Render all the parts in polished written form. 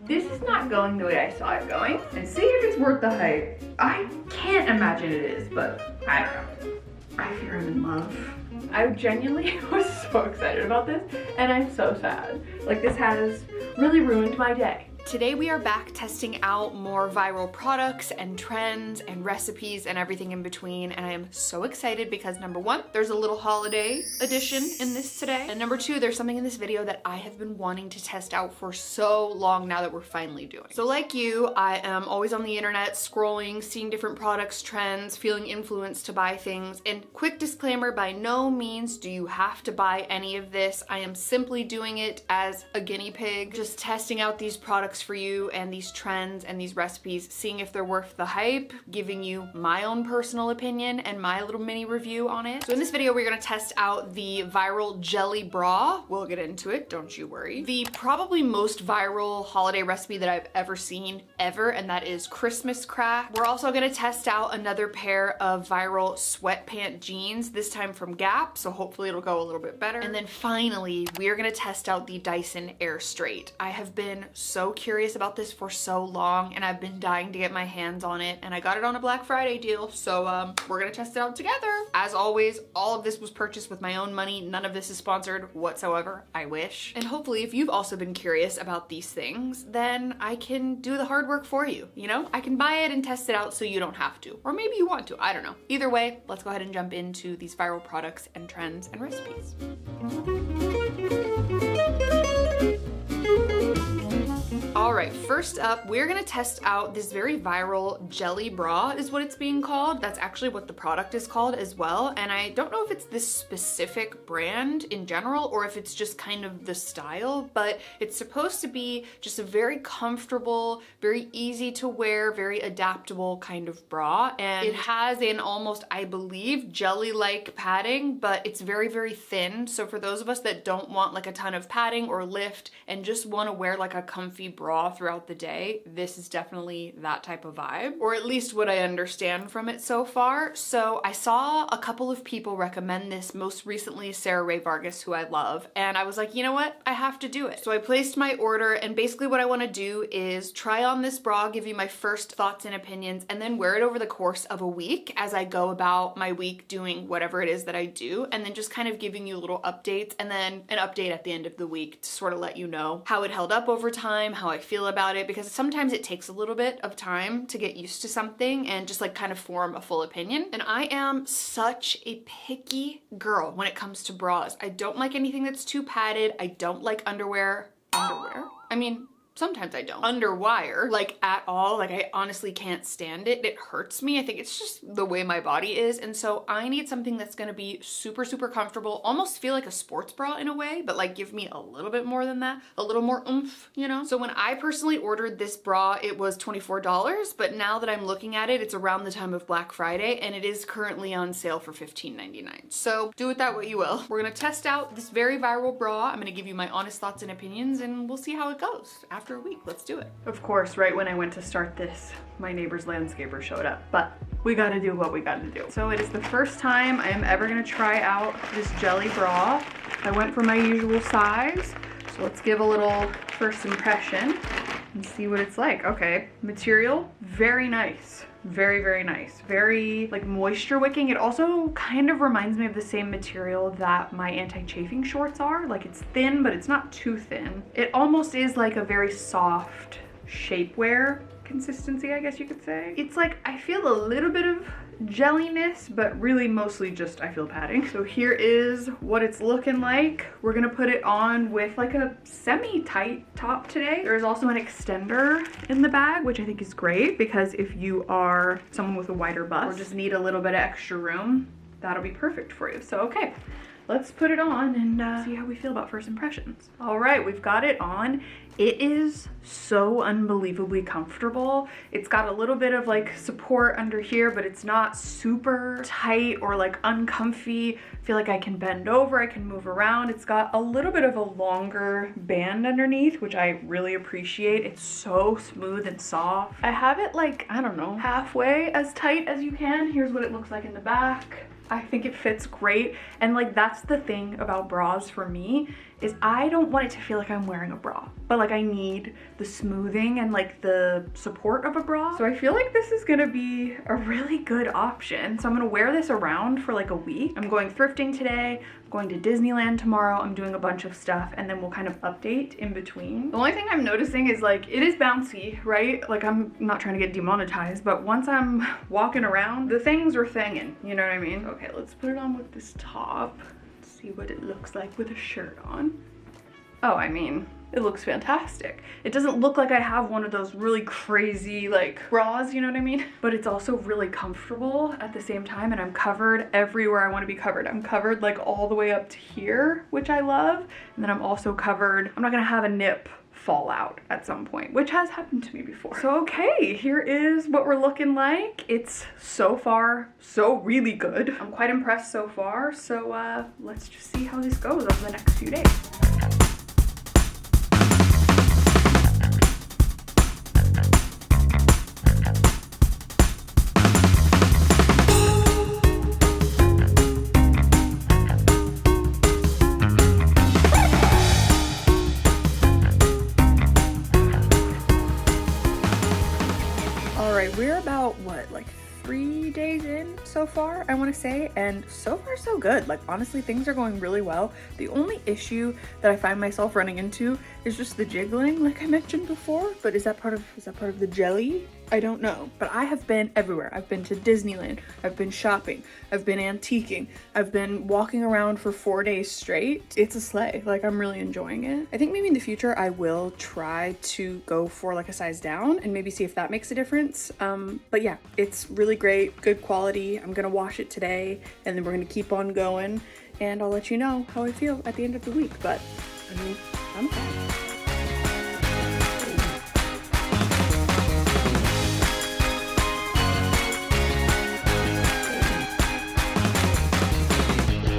this is not going the way I saw it going. And see if it's worth the hype. I can't imagine it is, but I don't know. I fear I'm in love. I genuinely was so excited about this, and I'm so sad. Like, this has really ruined my day. Today we are back testing out more viral products and trends and recipes and everything in between, and I am so excited because number one, there's a little holiday edition in this today, and number two, there's something in this video that I have been wanting to test out for so long now that we're finally doing. So like you, I am always on the internet scrolling, seeing different products, trends, feeling influenced to buy things, and quick disclaimer, by no means do you have to buy any of this. I am simply doing it as a guinea pig, just testing out these products for you and these trends and these recipes, seeing if they're worth the hype, giving you my own personal opinion and my little mini review on it. So in this video, we're gonna test out the viral jelly bra. We'll get into it, don't you worry. The probably most viral holiday recipe that I've ever seen, and that is Christmas crack. We're also gonna test out another pair of viral sweatpant jeans, this time from Gap, so hopefully it'll go a little bit better. And then finally, we are gonna test out the Dyson Air Straight. I have been so curious about this for so long, and I've been dying to get my hands on it, and I got it on a Black Friday deal, so we're gonna test it out together. As always, all of this was purchased with my own money. None of this is sponsored whatsoever. I wish. And hopefully, if you've also been curious about these things, then I can do the hard work for you, you know? I can buy it and test it out so you don't have to. Or maybe you want to, I don't know. Either way, let's go ahead and jump into these viral products and trends and recipes. All right, first up, we're gonna test out this very viral jelly bra is what it's being called. That's actually what the product is called as well. And I don't know if it's this specific brand in general or if it's just kind of the style, but it's supposed to be just a very comfortable, very easy to wear, very adaptable kind of bra. And it has an almost, I believe, jelly-like padding, but it's very, very thin. So for those of us that don't want like a ton of padding or lift and just wanna wear like a comfy bra throughout the day, this is definitely that type of vibe, or at least what I understand from it so far. So I saw a couple of people recommend this, most recently Sarah Ray Vargas, who I love, and I was like, you know what, I have to do it. So I placed my order, and basically what I want to do is try on this bra, give you my first thoughts and opinions, and then wear it over the course of a week as I go about my week doing whatever it is that I do, and then just kind of giving you little updates, and then an update at the end of the week to sort of let you know how it held up over time, how I feel about it, because sometimes it takes a little bit of time to get used to something and just like kind of form a full opinion. And I am such a picky girl when it comes to bras. I don't like anything that's too padded. I don't like underwear. I mean, sometimes I don't. Underwire, like at all. Like I honestly can't stand it. It hurts me. I think it's just the way my body is. And so I need something that's gonna be super, super comfortable, almost feel like a sports bra in a way, but like give me a little bit more than that, a little more oomph, you know? So when I personally ordered this bra, it was $24, but now that I'm looking at it, it's around the time of Black Friday, and it is currently on sale for $15.99. So do with that what you will. We're gonna test out this very viral bra. I'm gonna give you my honest thoughts and opinions, and we'll see how it goes after a week. Let's do it. Of course, right when I went to start this, my neighbor's landscaper showed up, but we gotta do what we gotta do. So it is the first time I am ever gonna try out this jelly bra. I went for my usual size, so let's give a little first impression and see what it's like. Okay, material, very nice. Very, very nice. Very like moisture wicking. It also kind of reminds me of the same material that my anti-chafing shorts are. Like it's thin, but it's not too thin. It almost is like a very soft shapewear consistency, I guess you could say. It's like, I feel a little bit of jelliness, but really mostly just I feel padding. So here is what it's looking like. We're gonna put it on with like a semi-tight top today. There's also an extender in the bag, which I think is great because if you are someone with a wider bust or just need a little bit of extra room, that'll be perfect for you. So okay, let's put it on and see how we feel about first impressions. All right, we've got it on. It is so unbelievably comfortable. It's got a little bit of like support under here, but it's not super tight or like uncomfy. I feel like I can bend over, I can move around. It's got a little bit of a longer band underneath, which I really appreciate. It's so smooth and soft. I have it like, I don't know, halfway as tight as you can. Here's what it looks like in the back. I think it fits great. And like, that's the thing about bras for me, is I don't want it to feel like I'm wearing a bra, but like I need the smoothing and like the support of a bra. So I feel like this is gonna be a really good option. So I'm gonna wear this around for like a week. I'm going thrifting today, I'm going to Disneyland tomorrow, I'm doing a bunch of stuff, and then we'll kind of update in between. The only thing I'm noticing is like, it is bouncy, right? Like I'm not trying to get demonetized, but once I'm walking around, the things are thinging, you know what I mean? Okay, let's put it on with this top. See what it looks like with a shirt on. Oh, I mean, it looks fantastic. It doesn't look like I have one of those really crazy like bras, you know what I mean? But it's also really comfortable at the same time, and I'm covered everywhere I want to be covered. I'm covered like all the way up to here, which I love. And then I'm also covered, I'm not gonna have a nip fall out at some point, which has happened to me before. So okay, here is what we're looking like. It's so far so really good. I'm quite impressed so far, so let's just see how this goes over the next few days. We're about what, like 3 days in so far, I want to say, and so far so good. Like honestly, things are going really well. The only issue that I find myself running into is just the jiggling, like I mentioned before. But is that part of the jelly? I don't know, but I have been everywhere. I've been to Disneyland, I've been shopping, I've been antiquing, I've been walking around for 4 days straight. It's a sleigh, like I'm really enjoying it. I think maybe in the future I will try to go for like a size down and maybe see if that makes a difference. But yeah, it's really great, good quality. I'm gonna wash it today and then we're gonna keep on going, and I'll let you know how I feel at the end of the week. But I mean, I'm fine.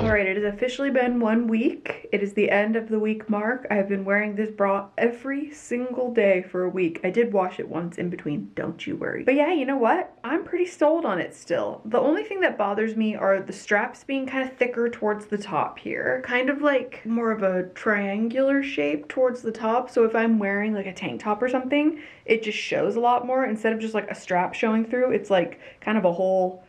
All right, it has officially been 1 week. It is the end of the week mark. I have been wearing this bra every single day for a week. I did wash it once in between, don't you worry. But yeah, you know what? I'm pretty sold on it still. The only thing that bothers me are the straps being kind of thicker towards the top here. Kind of like more of a triangular shape towards the top. So if I'm wearing like a tank top or something, it just shows a lot more. Instead of just like a strap showing through, it's like kind of a whole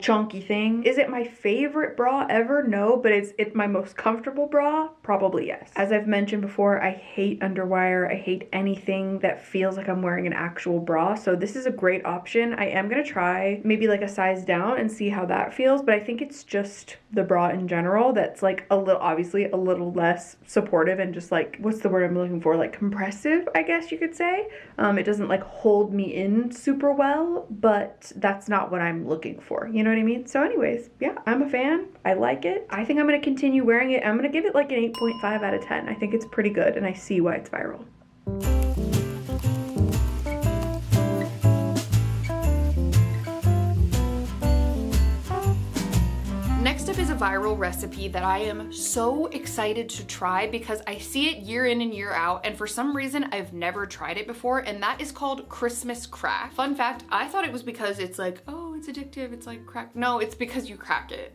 chunky thing. Is it my favorite bra ever? No, but it's my most comfortable bra? Probably yes. As I've mentioned before, I hate underwire. I hate anything that feels like I'm wearing an actual bra, so this is a great option. I am gonna try maybe like a size down and see how that feels, but I think it's just the bra in general that's like obviously a little less supportive and just like, what's the word I'm looking for? Like compressive, I guess you could say. It doesn't like hold me in super well, but that's not what I'm looking for. You know what I mean? So anyways, yeah, I'm a fan. I like it. I think I'm going to continue wearing it. I'm going to give it like an 8.5 out of 10. I think it's pretty good, and I see why it's viral. Next up is a viral recipe that I am so excited to try because I see it year in and year out, and for some reason I've never tried it before, and that is called Christmas crack. Fun fact, I thought it was because it's like, oh, it's addictive, it's like crack. No, it's because you crack it.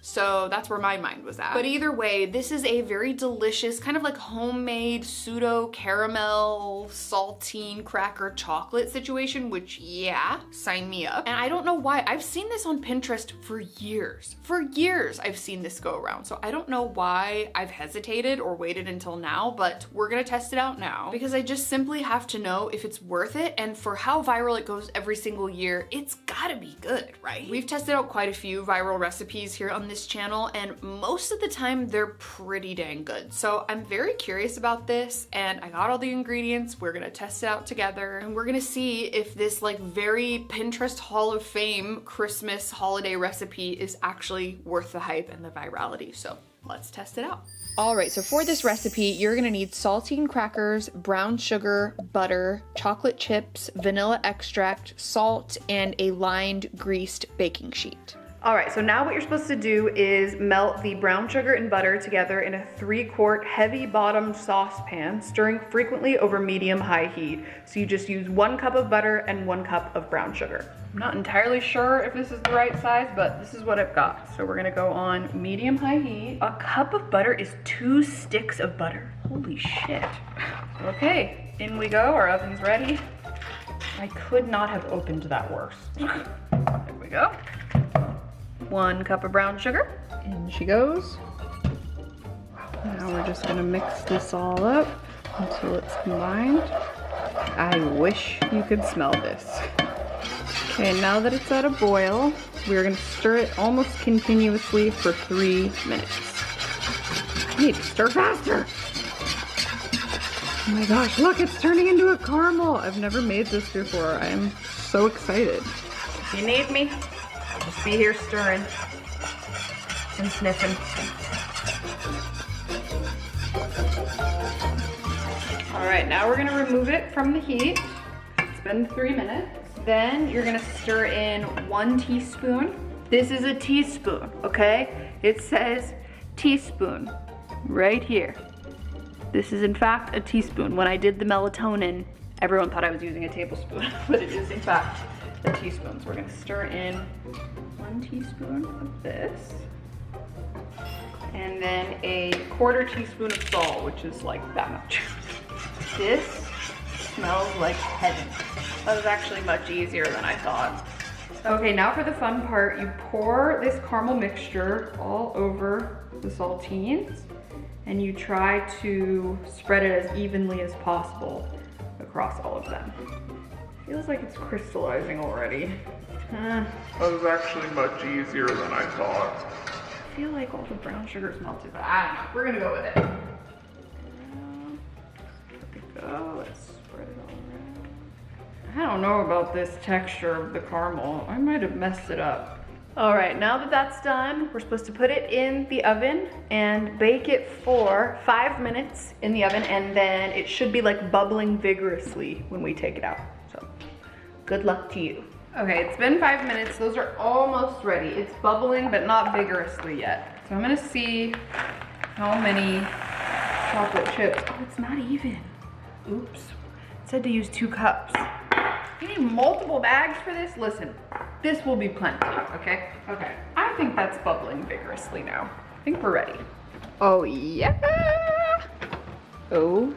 So that's where my mind was at. But either way, this is a very delicious, kind of like homemade pseudo caramel saltine cracker chocolate situation, which yeah, sign me up. And I don't know why, I've seen this on Pinterest for years. For years I've seen this go around. So I don't know why I've hesitated or waited until now, but we're gonna test it out now because I just simply have to know if it's worth it. And for how viral it goes every single year, it's gotta be good, right? We've tested out quite a few viral recipes here on this channel, and most of the time they're pretty dang good. So I'm very curious about this, and I got all the ingredients. We're gonna test it out together, and we're gonna see if this like very Pinterest Hall of Fame Christmas holiday recipe is actually worth the hype and the virality. So let's test it out. All right, so for this recipe, you're gonna need saltine crackers, brown sugar, butter, chocolate chips, vanilla extract, salt, and a lined greased baking sheet. All right, so now what you're supposed to do is melt the brown sugar and butter together in a 3-quart heavy bottomed saucepan, stirring frequently over medium-high heat. So you just use 1 cup of butter and 1 cup of brown sugar. I'm not entirely sure if this is the right size, but this is what I've got. So we're gonna go on medium-high heat. A cup of butter is 2 sticks of butter. Holy shit. Okay, in we go, our oven's ready. I could not have opened that worse. There we go. 1 cup of brown sugar. In she goes. Now we're just gonna mix this all up until it's combined. I wish you could smell this. Okay, now that it's at a boil, we're gonna stir it almost continuously for 3 minutes. I need to stir faster. Oh my gosh, look, it's turning into a caramel. I've never made this before. I am so excited. If you need me, just be here stirring and sniffing. All right, now we're gonna remove it from the heat. It's been 3 minutes. Then you're gonna stir in 1 teaspoon. This is a teaspoon, okay? It says teaspoon right here. This is in fact a teaspoon. When I did the melatonin, everyone thought I was using a tablespoon, but it is in fact a teaspoon. So we're gonna stir in 1 teaspoon of this. And then a 1/4 teaspoon of salt, which is like that much. This smells like heaven. That was actually much easier than I thought. Okay, now for the fun part. You pour this caramel mixture all over the saltines, and you try to spread it as evenly as possible across all of them. Feels like it's crystallizing already. That was actually much easier than I thought. I feel like all the brown sugar's melted, but I don't know. We're gonna go with it. There we go. Let's spread it all around. I don't know about this texture of the caramel. I might have messed it up. All right, now that that's done, we're supposed to put it in the oven and bake it for 5 minutes in the oven, and then it should be like bubbling vigorously when we take it out. So good luck to you. Okay, it's been 5 minutes. Those are almost ready. It's bubbling, but not vigorously yet. So I'm gonna see how many chocolate chips. Oh, it's not even. Oops. It said to use 2 cups. You need multiple bags for this? Listen, this will be plenty, okay? Okay, I think that's bubbling vigorously now. I think we're ready. Oh, yeah. Oh,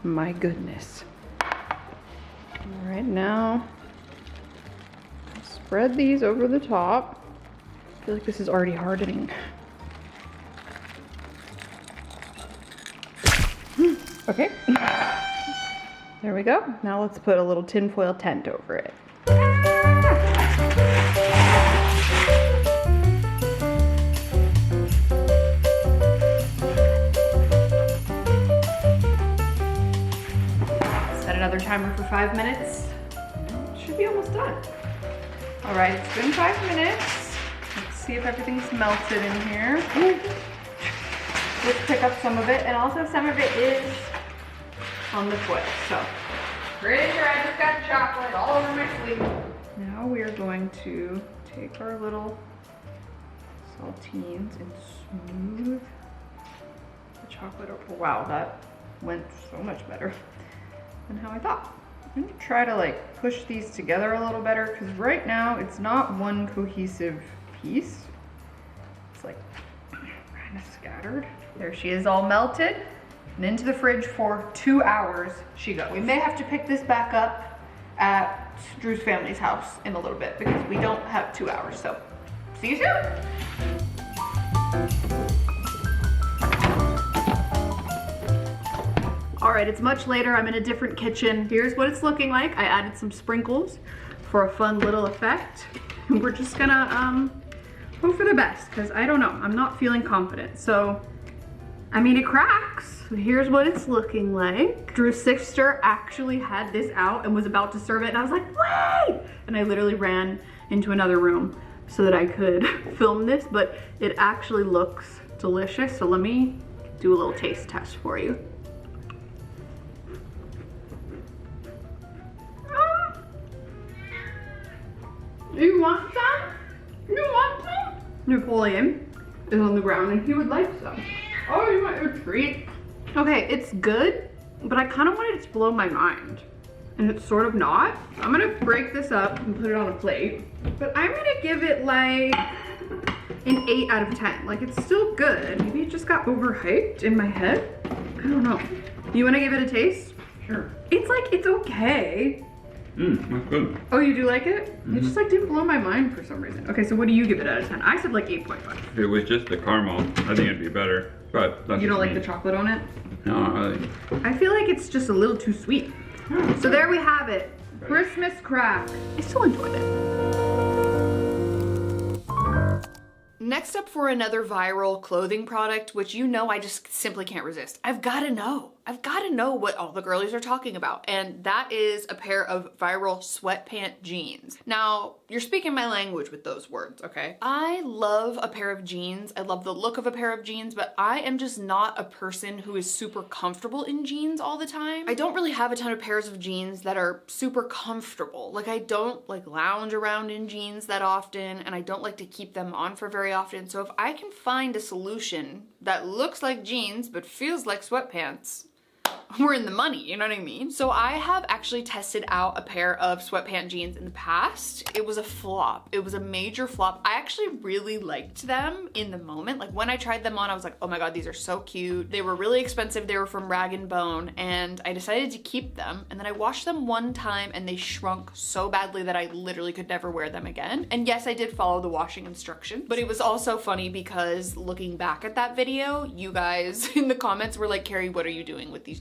my goodness. All right, now, spread these over the top. I feel like this is already hardening. Okay. There we go. Now let's put a little tinfoil tent over it. Set another timer for 5 minutes. It should be almost done. All right, it's been 5 minutes. Let's see if everything's melted in here. Let's pick up some of it, and also some of it is on the foil. So, pretty sure I just got chocolate all over my sleeve. Now we are going to take our little saltines and smooth the chocolate over. Wow, that went so much better than how I thought. I'm gonna try to like push these together a little better, because right now it's not one cohesive piece. It's like kind of scattered. There she is, all melted. And into the fridge for 2 hours she goes. We may have to pick this back up at Drew's family's house in a little bit, because we don't have 2 hours, so see you soon. All right, it's much later. I'm in a different kitchen. Here's what it's looking like. I added some sprinkles for a fun little effect. And we're just gonna hope for the best, because I don't know, I'm not feeling confident. So, I mean, it cracks. Here's what it's looking like. Drew's sister actually had this out and was about to serve it, and I was like, wait! And I literally ran into another room so that I could film this, but it actually looks delicious. So let me do a little taste test for you. Do you want some? You want some? Napoleon is on the ground and he would like some. Oh, you want your treat? Okay, it's good, but I kind of wanted it to blow my mind. And it's sort of not. I'm gonna break this up and put it on a plate. But I'm gonna give it like an 8 out of 10. Like, it's still good. Maybe it just got overhyped in my head. I don't know. You wanna give it a taste? Sure. It's like, it's okay. That's good. Oh, you do like it? It just like didn't blow my mind for some reason. Okay, so what do you give it out of 10? I said like 8.5. If it was just the caramel, I think it'd be better. But that's You don't just like me. the chocolate on it? No, not really. I feel like it's just a little too sweet. So there we have it. Christmas crack. I still enjoyed it. Next up for another viral clothing product, which you know I just simply can't resist. I've gotta know what all the girlies are talking about. And that is a pair of viral sweatpant jeans. Now, you're speaking my language with those words, okay? I love a pair of jeans. I love the look of a pair of jeans, but I am just not a person who is super comfortable in jeans all the time. I don't really have a ton of pairs of jeans that are super comfortable. Like, I don't like lounge around in jeans that often, and I don't like to keep them on for very often. So if I can find a solution that looks like jeans but feels like sweatpants, we're in the money, you know what I mean? So I have actually tested out a pair of sweatpant jeans in the past. It was a flop. It was a major flop. I actually really liked them in the moment. Like, when I tried them on, I was like, oh my God, these are so cute. They were really expensive. They were from Rag & Bone, and I decided to keep them. And then I washed them one time and they shrunk so badly that I literally could never wear them again. And yes, I did follow the washing instructions, but it was also funny because looking back at that video, you guys in the comments were like, Carrie, what are you doing with these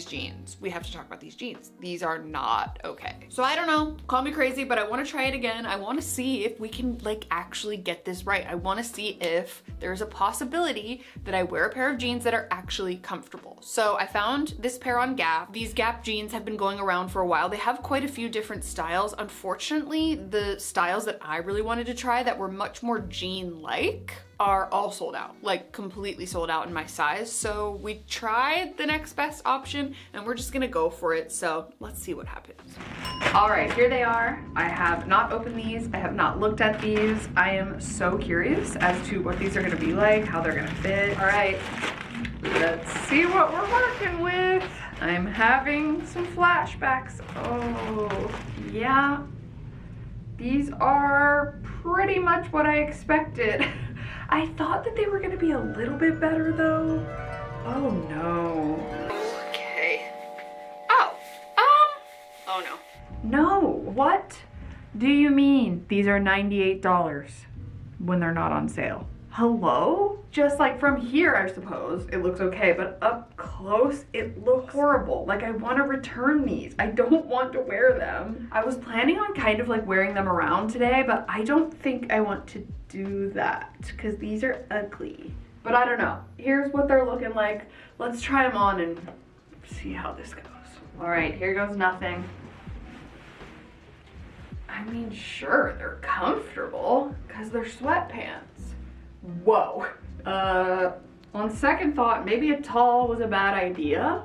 jeans? We have to talk about these jeans. These are not okay. So I don't know, call me crazy, but I want to try it again. I want to see if we can like actually get this right. I want to see if there's a possibility that I wear a pair of jeans that are actually comfortable. So I found this pair on Gap. These Gap jeans have been going around for a while. They have quite a few different styles. Unfortunately, the styles that I really wanted to try that were much more jean-like are all sold out, like completely sold out in my size. So we tried the next best option and we're just gonna go for it. So let's see what happens. All right, here they are. I have not opened these. I have not looked at these. I am so curious as to what these are gonna be like, how they're gonna fit. All right, let's see what we're working with. I'm having some flashbacks. Oh, yeah. These are pretty much what I expected. I thought that they were gonna be a little bit better though. Oh no. Okay. Oh, oh no. No, what do you mean these are $98 when they're not on sale? Hello? Just like from here, I suppose, it looks okay, but up close, it looks horrible. Like, I want to return these. I don't want to wear them. I was planning on kind of like wearing them around today, but I don't think I want to do that because these are ugly. But I don't know. Here's what they're looking like. Let's try them on and see how this goes. All right, here goes nothing. I mean, sure, they're comfortable because they're sweatpants. Whoa. On second thought, maybe a tall was a bad idea.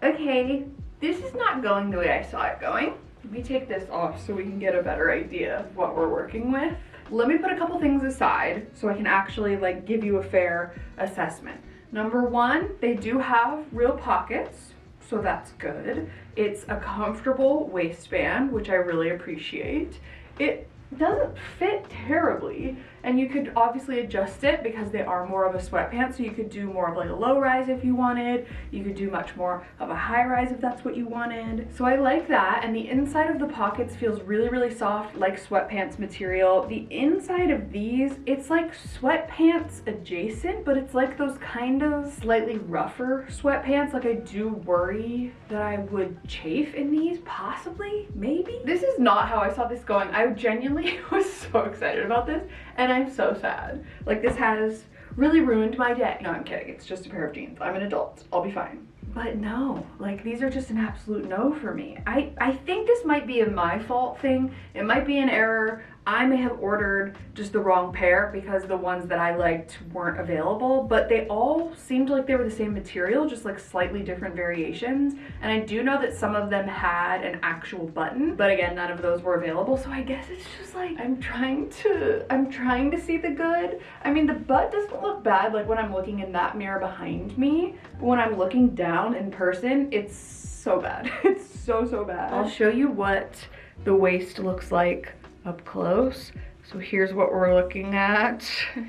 Okay, this is not going the way I saw it going. Let me take this off so we can get a better idea of what we're working with. Let me put a couple things aside so I can actually like give you a fair assessment. Number one, they do have real pockets, so that's good. It's a comfortable waistband, which I really appreciate. It doesn't fit terribly, and you could obviously adjust it because they are more of a sweatpant, so you could do more of like a low rise if you wanted. You could do much more of a high rise if that's what you wanted. So I like that, and the inside of the pockets feels really, really soft, like sweatpants material. The inside of these, it's like sweatpants adjacent, but it's like those kind of slightly rougher sweatpants. Like, I do worry that I would chafe in these, possibly, maybe. This is not how I saw this going. I genuinely was so excited about this, and I'm so sad. Like, this has really ruined my day. No, I'm kidding. It's just a pair of jeans. I'm an adult. I'll be fine. But no, like these are just an absolute no for me. I think this might be a my fault thing. It might be an error. I may have ordered just the wrong pair because the ones that I liked weren't available, but they all seemed like they were the same material, just like slightly different variations. And I do know that some of them had an actual button, but again, none of those were available. So I guess it's just like, I'm trying to see the good. I mean, the butt doesn't look bad like when I'm looking in that mirror behind me, but when I'm looking down in person, it's so bad. It's so bad. I'll show you what the waist looks like up close. So here's what we're looking at.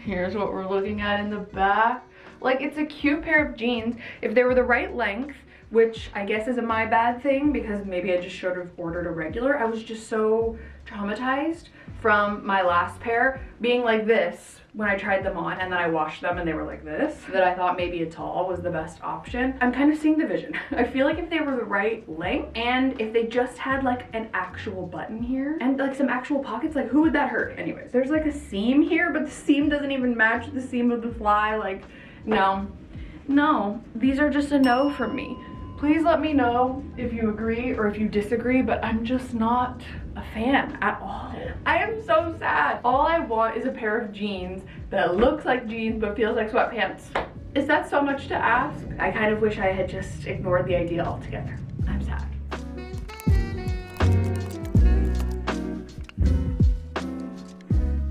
Here's what we're looking at in the back. Like, it's a cute pair of jeans. If they were the right length, which I guess is a my bad thing because maybe I just should have ordered a regular. I was just so traumatized from my last pair being like this when I tried them on, and then I washed them and they were like this, that I thought maybe a tall was the best option. I'm kind of seeing the vision. I feel like if they were the right length and if they just had like an actual button here and like some actual pockets, like who would that hurt? Anyways, there's like a seam here, but the seam doesn't even match the seam of the fly. Like, no, these are just a no from me. Please let me know if you agree or if you disagree, but I'm just not a fan at all. I am so sad. All I want is a pair of jeans that looks like jeans but feels like sweatpants. Is that so much to ask? I kind of wish I had just ignored the idea altogether. I'm sad.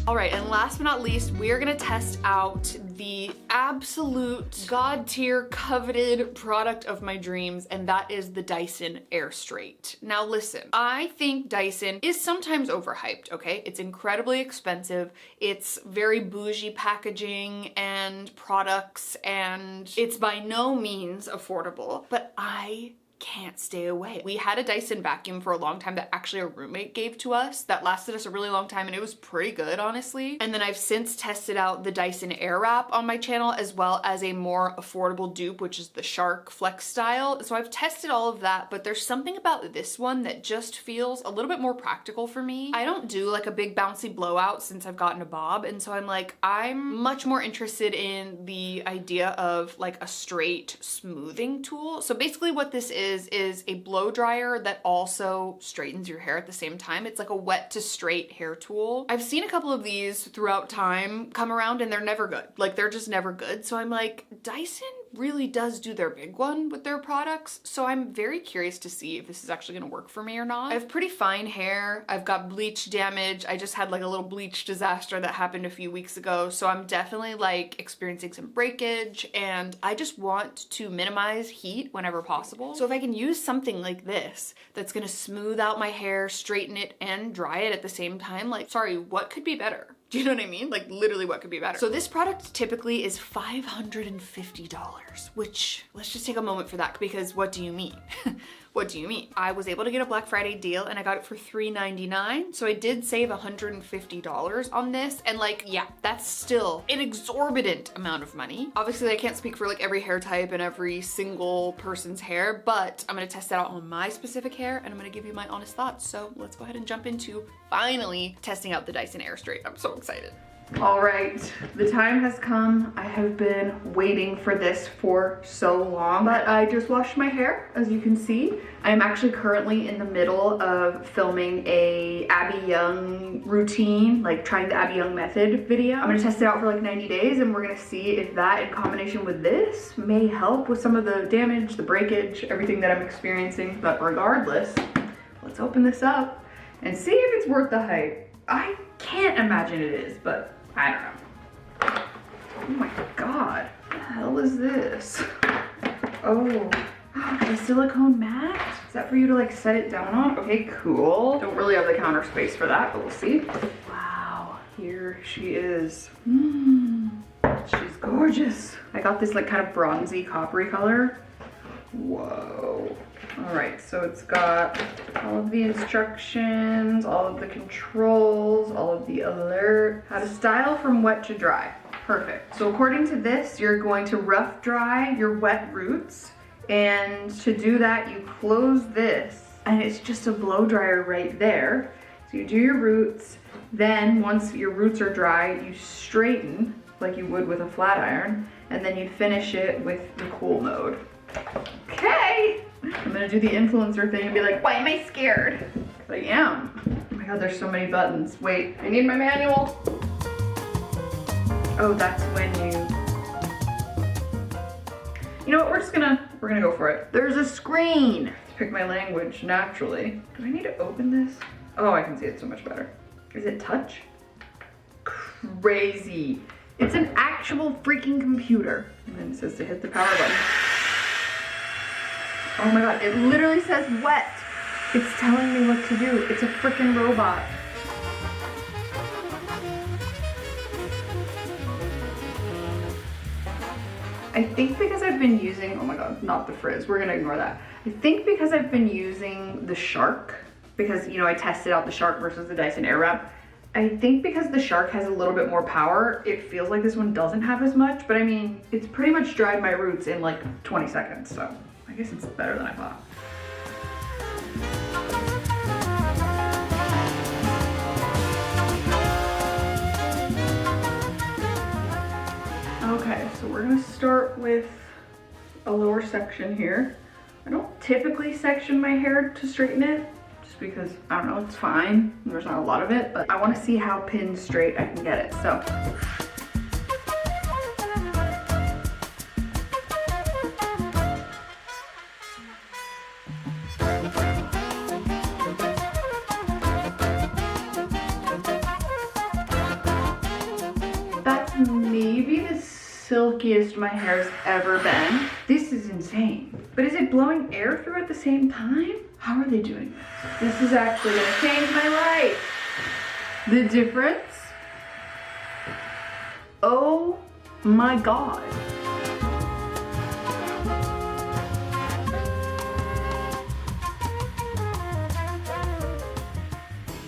All right, and last but not least, we're gonna test out the absolute god tier coveted product of my dreams, and that is the Dyson Air Straight. Now listen, I think Dyson is sometimes overhyped, okay? It's incredibly expensive, it's very bougie packaging and products, and it's by no means affordable, but I can't stay away. We had a Dyson vacuum for a long time that actually a roommate gave to us that lasted us a really long time, and it was pretty good, honestly. And then I've since tested out the Dyson Airwrap on my channel, as well as a more affordable dupe, which is the Shark Flex style. So I've tested all of that, but there's something about this one that just feels a little bit more practical for me. I don't do like a big bouncy blowout since I've gotten a bob, and so I'm much more interested in the idea of like a straight smoothing tool. So basically what this is a blow dryer that also straightens your hair at the same time. It's like a wet to straight hair tool. I've seen a couple of these throughout time come around and they're never good. Like, they're just never good. So I'm like, Dyson really does do their big one with their products. So I'm very curious to see if this is actually gonna work for me or not. I have pretty fine hair. I've got bleach damage. I just had like a little bleach disaster that happened a few weeks ago. So I'm definitely like experiencing some breakage, and I just want to minimize heat whenever possible. So if I can use something like this that's gonna smooth out my hair, straighten it, and dry it at the same time, like, sorry, what could be better? Do you know what I mean? Like, literally what could be better? So this product typically is $550, which, let's just take a moment for that, because what do you mean? What do you mean? I was able to get a Black Friday deal and I got it for $3.99. So I did save $150 on this. And like, yeah, that's still an exorbitant amount of money. Obviously I can't speak for like every hair type and every single person's hair, but I'm gonna test that out on my specific hair and I'm gonna give you my honest thoughts. So let's go ahead and jump into finally testing out the Dyson Air Straight. I'm so excited. All right, the time has come. I have been waiting for this for so long, but I just washed my hair, as you can see. I am actually currently in the middle of filming a Abby Young routine, like trying the Abby Young method video. I'm gonna test it out for like 90 days and we're gonna see if that in combination with this may help with some of the damage, the breakage, everything that I'm experiencing. But regardless, let's open this up and see if it's worth the hype. I can't imagine it is, but I don't know. Oh my god, what the hell is this? Oh, a silicone mat? Is that for you to like set it down on? Okay, cool. Don't really have the counter space for that, but we'll see. Wow, here she is. She's gorgeous. I got this like kind of bronzy coppery color. Whoa. All right, so it's got all of the instructions, all of the controls, all of the alert, how to style from wet to dry. Perfect. So according to this, you're going to rough dry your wet roots, and to do that, you close this, and it's just a blow dryer right there. So you do your roots, then once your roots are dry, you straighten like you would with a flat iron, and then you finish it with the cool mode. Okay. I'm gonna do the influencer thing and be like, why am I scared? 'Cause I am. Oh my god, there's so many buttons. Wait, I need my manual. Oh, that's when you know what, we're gonna go for it. There's a screen. Pick my language naturally. Do I need to open this? Oh, I can see it so much better. Is it touch? Crazy. It's an actual freaking computer. And then it says to hit the power button. Oh my god, it literally says wet. It's telling me what to do. It's a freaking robot. I think because I've been using, oh my god, not the frizz, we're gonna ignore that. I think because I've been using the Shark, because you know I tested out the Shark versus the Dyson Airwrap. I think because the Shark has a little bit more power, it feels like this one doesn't have as much, but I mean, it's pretty much dried my roots in like 20 seconds, so I guess it's better than I thought. Okay, so we're gonna start with a lower section here. I don't typically section my hair to straighten it, just because, I don't know, it's fine. There's not a lot of it, but I wanna see how pin straight I can get it, so. That's maybe the silkiest my hair's ever been. This is insane. But is it blowing air through at the same time? How are they doing this? This is actually gonna change my life. The difference? Oh my god.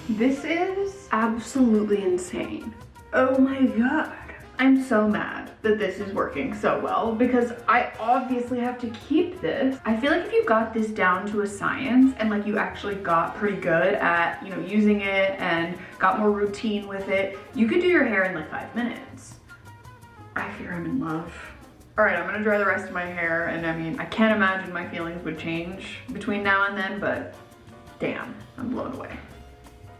This is absolutely insane. Oh my god. I'm so mad that this is working so well because I obviously have to keep this. I feel like if you got this down to a science and like you actually got pretty good at, you know, using it and got more routine with it, you could do your hair in like 5 minutes. I fear I'm in love. All right, I'm gonna dry the rest of my hair, and I mean, I can't imagine my feelings would change between now and then, but damn, I'm blown away.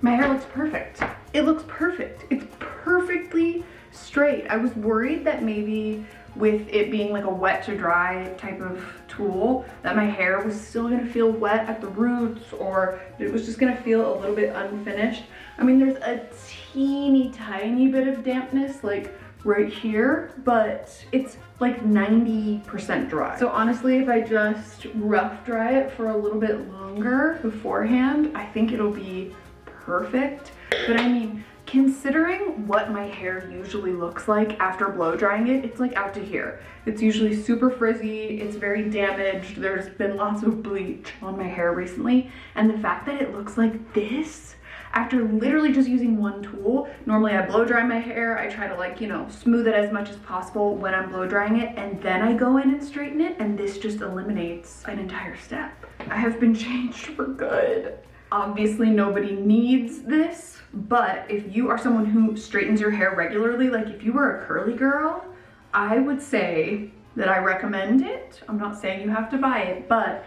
My hair looks perfect. It looks perfect. It's perfectly straight. I was worried that maybe with it being like a wet to dry type of tool that my hair was still gonna feel wet at the roots, or it was just gonna feel a little bit unfinished. I mean, there's a teeny tiny bit of dampness like right here, but it's like 90% dry. So honestly, if I just rough dry it for a little bit longer beforehand, I think it'll be perfect. But I mean, considering what my hair usually looks like after blow drying it, it's like out to here. It's usually super frizzy, it's very damaged, there's been lots of bleach on my hair recently, and the fact that it looks like this after literally just using one tool. Normally I blow dry my hair, I try to like, you know, smooth it as much as possible when I'm blow drying it, and then I go in and straighten it, and this just eliminates an entire step. I have been changed for good. Obviously nobody needs this, but if you are someone who straightens your hair regularly, like if you were a curly girl, I would say that I recommend it. I'm not saying you have to buy it, but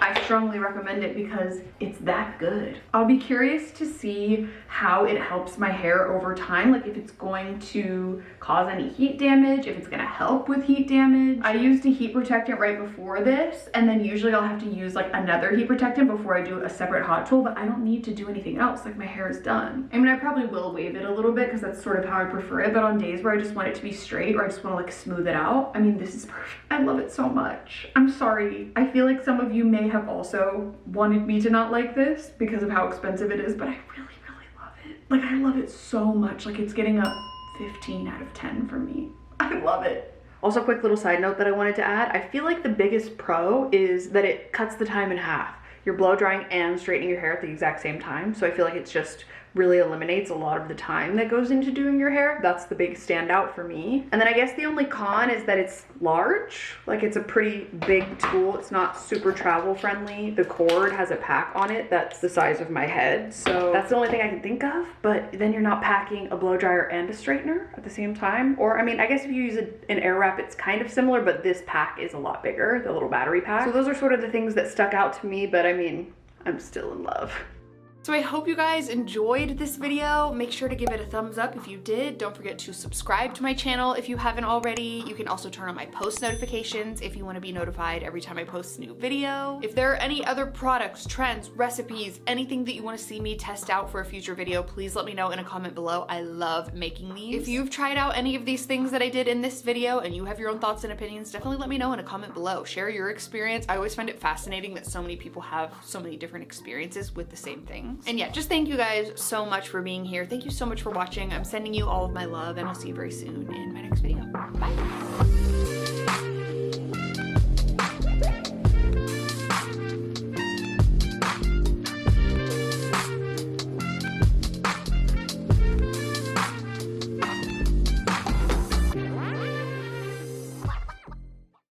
I strongly recommend it because it's that good. I'll be curious to see how it helps my hair over time, like if it's going to cause any heat damage, if it's gonna help with heat damage. I used a heat protectant right before this, and then usually I'll have to use like another heat protectant before I do a separate hot tool, but I don't need to do anything else, like my hair is done. I mean, I probably will wave it a little bit because that's sort of how I prefer it, but on days where I just want it to be straight or I just want to like smooth it out, I mean, this is perfect. I love it so much. I'm sorry. I feel like some of you may have also wanted me to not like this because of how expensive it is, but I really, really love it. Like, I love it so much. Like, it's getting a 15 out of 10 for me. I love it. Also, quick little side note that I wanted to add. I feel like the biggest pro is that it cuts the time in half. You're blow drying and straightening your hair at the exact same time. So I feel like it's just really eliminates a lot of the time that goes into doing your hair. That's the big standout for me. And then I guess the only con is that it's large. Like, it's a pretty big tool. It's not super travel friendly. The cord has a pack on it that's the size of my head. So that's the only thing I can think of. But then you're not packing a blow dryer and a straightener at the same time. Or, I mean, I guess if you use an air wrap, it's kind of similar, but this pack is a lot bigger, the little battery pack. So those are sort of the things that stuck out to me, but I mean, I'm still in love. So I hope you guys enjoyed this video. Make sure to give it a thumbs up if you did. Don't forget to subscribe to my channel if you haven't already. You can also turn on my post notifications if you want to be notified every time I post a new video. If there are any other products, trends, recipes, anything that you want to see me test out for a future video, please let me know in a comment below. I love making these. If you've tried out any of these things that I did in this video and you have your own thoughts and opinions, definitely let me know in a comment below. Share your experience. I always find it fascinating that so many people have so many different experiences with the same things. And yeah, just thank you guys so much for being here. Thank you so much for watching. I'm sending you all of my love, and I'll see you very soon in my next video. Bye.